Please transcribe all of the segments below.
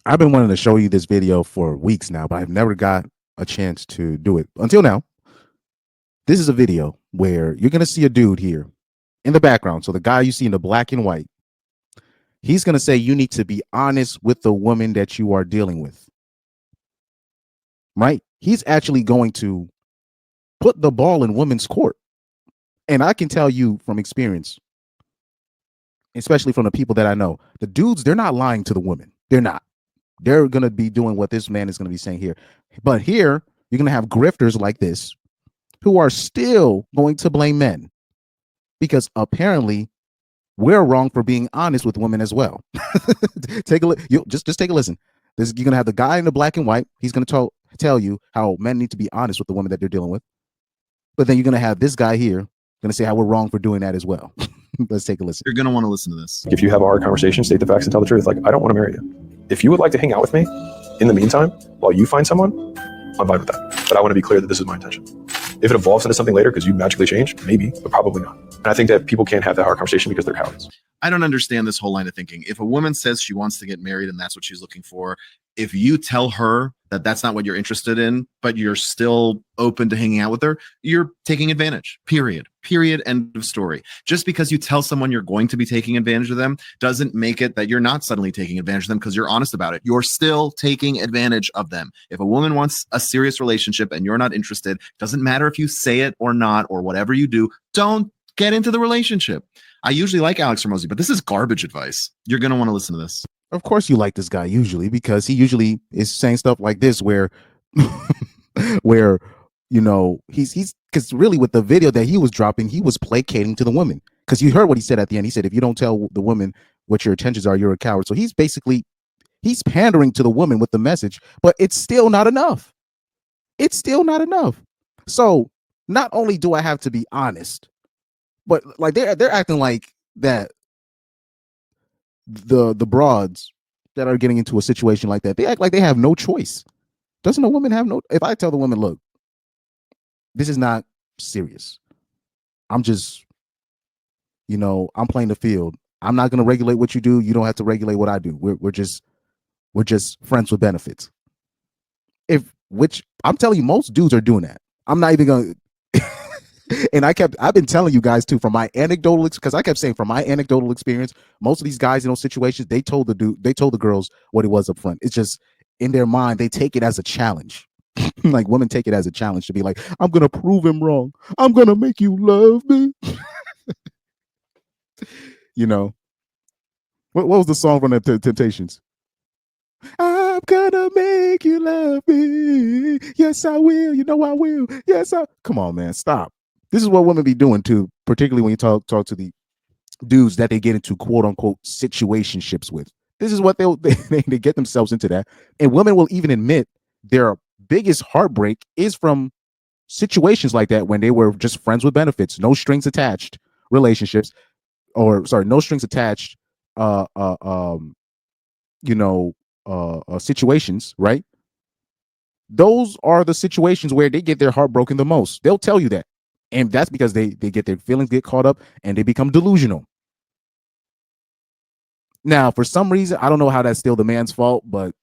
I've been wanting to show you this video for weeks now, but I've never got a chance to do it until now. This is a video where you're going to see a dude here in the background. So the guy you see in the black and white, he's going to say you need to be honest with the woman that you are dealing with. Right? He's actually going to put the ball in women's court. And I can tell you from experience, especially from the people that I know, the dudes, they're not lying to the women. They're not. They're going to be doing what this man is going to be saying here. But here, you're going to have grifters like this who are still going to blame men because apparently we're wrong for being honest with women as well. Take a look. Just take a listen. You're going to have the guy in the black and white. He's going to tell you how men need to be honest with the woman that they're dealing with. But then you're going to have this guy here going to say how we're wrong for doing that as well. Let's take a listen. You're going to want to listen to this. If you have a hard conversation, state the facts and tell the truth. Like, I don't want to marry you. If you would like to hang out with me in the meantime, while you find someone, I'm fine with that. But I want to be clear that this is my intention. If it evolves into something later because you magically changed, maybe, but probably not. And I think that people can't have that hard conversation because they're cowards. I don't understand this whole line of thinking. If a woman says she wants to get married and that's what she's looking for, if you tell her that that's not what you're interested in, but you're still open to hanging out with her, you're taking advantage, period, end of story. Just because you tell someone you're going to be taking advantage of them doesn't make it that you're not suddenly taking advantage of them because you're honest about it. You're still taking advantage of them. If a woman wants a serious relationship and you're not interested, doesn't matter if you say it or not, or whatever you do, don't get into the relationship. I usually like Alex Hormozi, but this is garbage advice. You're going to want to listen to this. Of course you like this guy usually because he usually is saying stuff like this where you know he's because really with the video that he was dropping, he was placating to the women because you heard what he said at the end. He said if you don't tell the women what your intentions are, you're a coward. So he's pandering to the woman with the message, but it's still not enough. It's still not enough. So not only do I have to be honest, but like they're acting like that the broads that are getting into a situation like that, they act like they have no choice. Doesn't a woman have no? If I tell the woman, look, this is not serious. I'm just, I'm playing the field. I'm not going to regulate what you do. You don't have to regulate what I do. We're just friends with benefits. Which I'm telling you, most dudes are doing that. I'm not even going to. And I've been telling you guys too from my anecdotal, because I kept saying from my anecdotal experience, most of these guys in those situations, they told the girls what it was up front. It's just in their mind, they take it as a challenge. Like women take it as a challenge to be like, I'm going to prove him wrong. I'm going to make you love me. What was the song from the Temptations? I'm gonna make you love me. Yes, I will. You know I will. Yes, come on, man. Stop. This is what women be doing too, particularly when you talk to the dudes that they get into quote unquote situationships with. This is what they get themselves into that. And women will even admit their biggest heartbreak is from situations like that when they were just friends with benefits, no strings attached relationships, no strings attached situations, right? Those are the situations where they get their heart broken the most. They'll tell you that. And that's because they get their feelings get caught up and they become delusional. Now, for some reason, I don't know how that's still the man's fault, but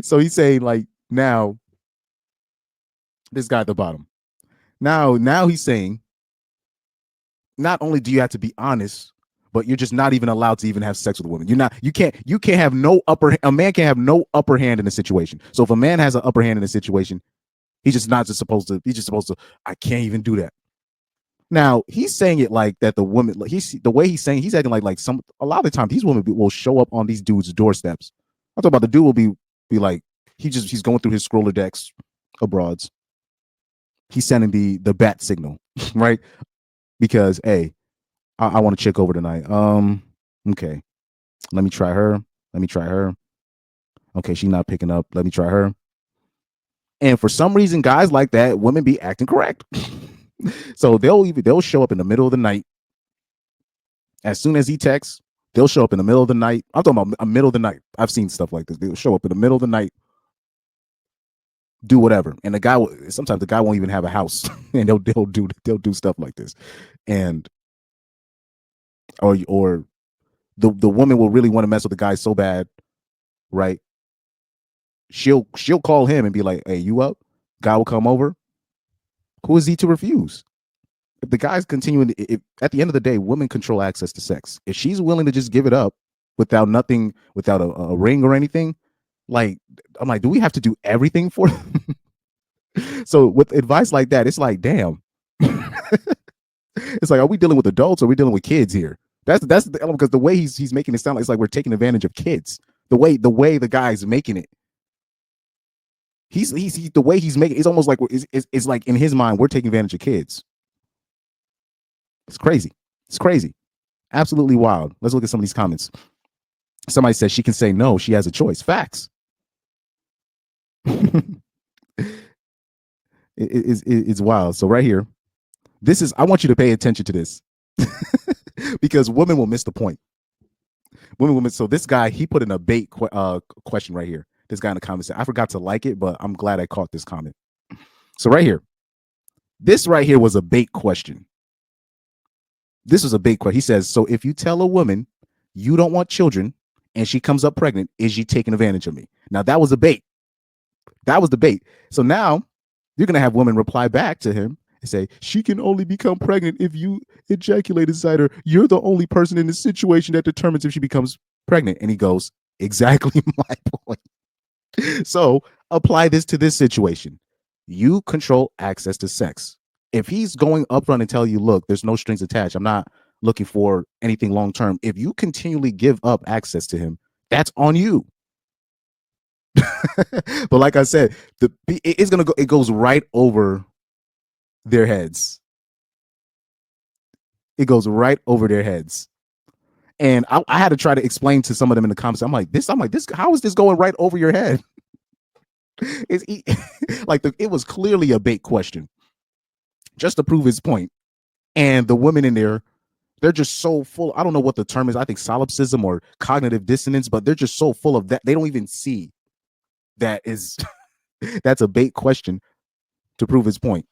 so he's saying like now this guy at the bottom. Now he's saying not only do you have to be honest, but you're just not even allowed to even have sex with a woman. You can't have a man can't have no upper hand in a situation. So if a man has an upper hand in a situation, he's just supposed to, I can't even do that. Now he's saying it like that the woman, like the way he's saying, he's acting like a lot of the time these women will show up on these dudes' doorsteps. I'm talking about the dude will be like, he's going through his scroller decks abroad. He's sending the bat signal, right? Because, hey, I want a chick over tonight. Okay. Let me try her. Okay, she's not picking up. Let me try her. And for some reason, guys like that, women be acting correct. So they'll show up in the middle of the night. As soon as he texts, they'll show up in the middle of the night. I'm talking about a middle of the night. I've seen stuff like this. They'll show up in the middle of the night, do whatever. And sometimes the guy won't even have a house, and they'll do stuff like this. And or the woman will really want to mess with the guy so bad, right? She'll call him and be like, "Hey, you up?" Guy will come over. Who is he to refuse? If the guy's continuing, at the end of the day, women control access to sex. If she's willing to just give it up without nothing, without a ring or anything, like I'm like, do we have to do everything for them? So with advice like that, it's like, damn. It's like, are we dealing with adults or are we dealing with kids here? That's because the way he's making it sound like it's like we're taking advantage of kids. The way the guy's making it, he's the way he's making it's almost like it's like in his mind we're taking advantage of kids. It's crazy. It's crazy. Absolutely wild. Let's look at some of these comments. Somebody says she can say no. She has a choice. Facts. It's wild. So right here, this is. I want you to pay attention to this because women will miss the point. Women will miss. So this guy, he put in a bait question right here. This guy in the comments said, I forgot to like it, but I'm glad I caught this comment. So right here, this right here was a bait question. This was a bait question. He says, so if you tell a woman you don't want children and she comes up pregnant, is she taking advantage of me? Now that was a bait. That was the bait. So now you're going to have women reply back to him and say, she can only become pregnant if you ejaculate inside her. You're the only person in the situation that determines if she becomes pregnant. And he goes, exactly my point. So apply this to this situation. You control access to sex. If he's going upfront and tell you, look, there's no strings attached, I'm not looking for anything long term. If you continually give up access to him, that's on you. But like I said, it goes right over their heads. It goes right over their heads. And I had to try to explain to some of them in the comments. I'm like, this, how is this going right over your head? It was clearly a bait question just to prove his point. And the women in there, they're just so full. I don't know what the term is. I think solipsism or cognitive dissonance, but they're just so full of that. They don't even see that is that's a bait question to prove his point.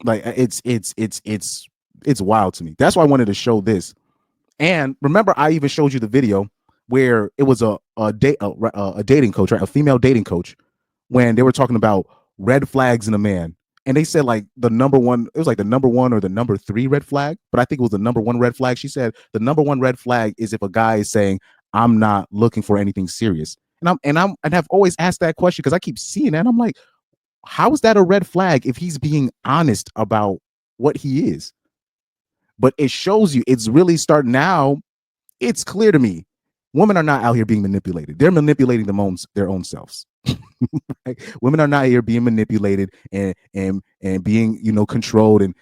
Like it's wild to me. That's why I wanted to show this. And remember, I even showed you the video where it was a dating coach, right? A female dating coach, when they were talking about red flags in a man. And they said like the number one, it was like the number one or the number 3 red flag, but I think it was the number 1 red flag. She said the number 1 red flag is if a guy is saying, I'm not looking for anything serious. And I've always asked that question because I keep seeing that. And I'm like, how is that a red flag if he's being honest about what he is? But it shows you, it's really starting now. It's clear to me, women are not out here being manipulated. They're manipulating their own selves. Right? Women are not here being manipulated and being, controlled and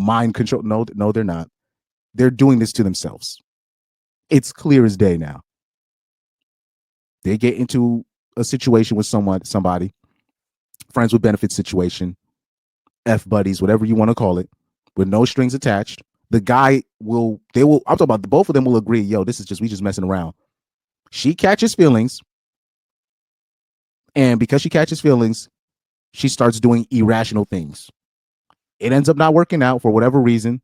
mind control. No, they're not. They're doing this to themselves. It's clear as day now. They get into a situation with somebody, friends with benefits situation, F buddies, whatever you want to call it, with no strings attached. The guy I'm talking about both of them will agree, yo, we just messing around. She catches feelings. And because she catches feelings, she starts doing irrational things. It ends up not working out for whatever reason.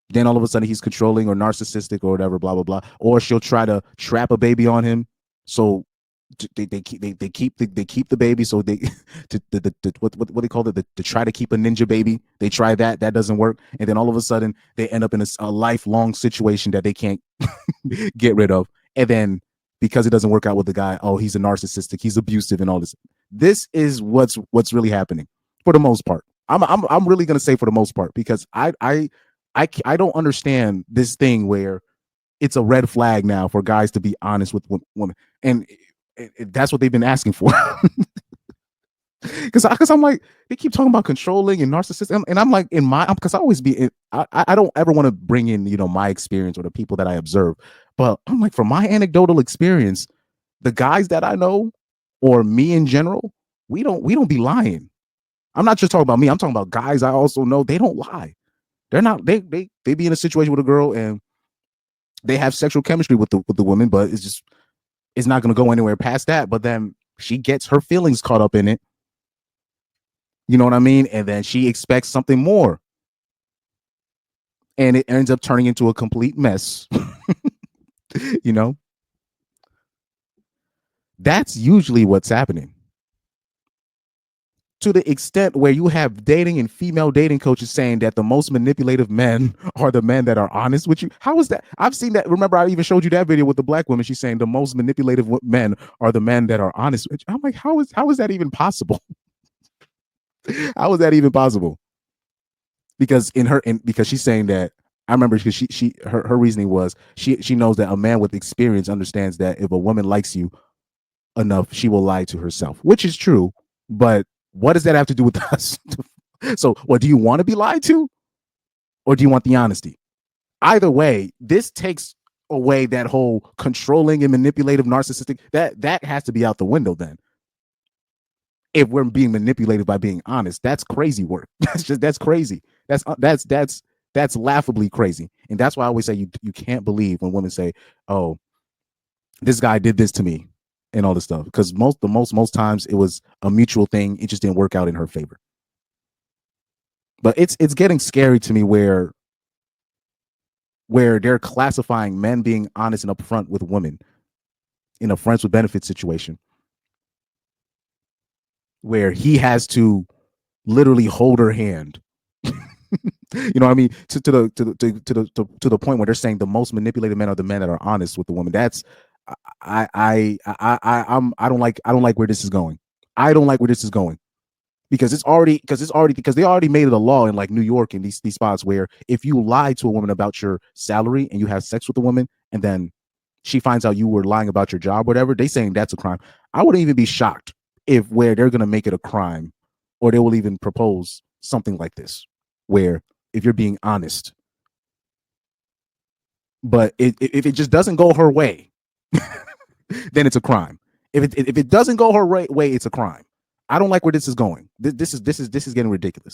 Then all of a sudden he's controlling or narcissistic or whatever, blah, blah, blah. Or she'll try to trap a baby on him. So they keep the baby. So they what they call it, to try to keep a ninja baby. They try that doesn't work, and then all of a sudden they end up in a lifelong situation that they can't get rid of. And then because it doesn't work out with the guy, oh, he's a narcissistic, he's abusive, and all this. This is what's really happening for the most part. I'm really gonna say for the most part, because I don't understand this thing where it's a red flag now for guys to be honest with women, and that's what they've been asking for. Because I'm like, they keep talking about controlling and narcissistic, and I'm like, because I always I don't ever want to bring in my experience or the people that I observe, but I'm like, from my anecdotal experience, the guys that I know or me in general, we don't be lying. I'm not just talking about me. I'm talking about guys I also know. They don't lie. They're not. They be in a situation with a girl and they have sexual chemistry with the woman, but it's not going to go anywhere past that. But then she gets her feelings caught up in it. You know what I mean? And then she expects something more. and it ends up turning into a complete mess. You know, that's usually what's happening. To the extent where you have dating and female dating coaches saying that the most manipulative men are the men that are honest with you. How is that? I've seen that. Remember, I even showed you that video with the black woman. She's saying the most manipulative men are the men that are honest with you. I'm like, how is that even possible? How is that even possible? Because because she's saying that, I remember, because her reasoning was she knows that a man with experience understands that if a woman likes you enough, she will lie to herself, which is true. But what does that have to do with us? So, what do you want to be lied to, or do you want the honesty? Either way, this takes away that whole controlling and manipulative, narcissistic. That has to be out the window. Then, if we're being manipulated by being honest, that's crazy work. That's crazy. That's laughably crazy. And that's why I always say you can't believe when women say, "Oh, this guy did this to me," and all this stuff, because most times it was a mutual thing. It just didn't work out in her favor. But it's getting scary to me where they're classifying men being honest and upfront with women in a friends with benefits situation, where he has to literally hold her hand. You know what I mean? To the point where they're saying the most manipulated men are the men that are honest with the woman. That's I don't like where this is going. I don't like where this is going. Because they already made it a law in like New York and these spots where if you lie to a woman about your salary and you have sex with a woman and then she finds out you were lying about your job, whatever, they saying that's a crime. I wouldn't even be shocked if where they're gonna make it a crime, or they will even propose something like this, where if you're being honest, but if it just doesn't go her way, then it's a crime. If it doesn't go her way, it's a crime. I don't like where this is going. This is getting ridiculous.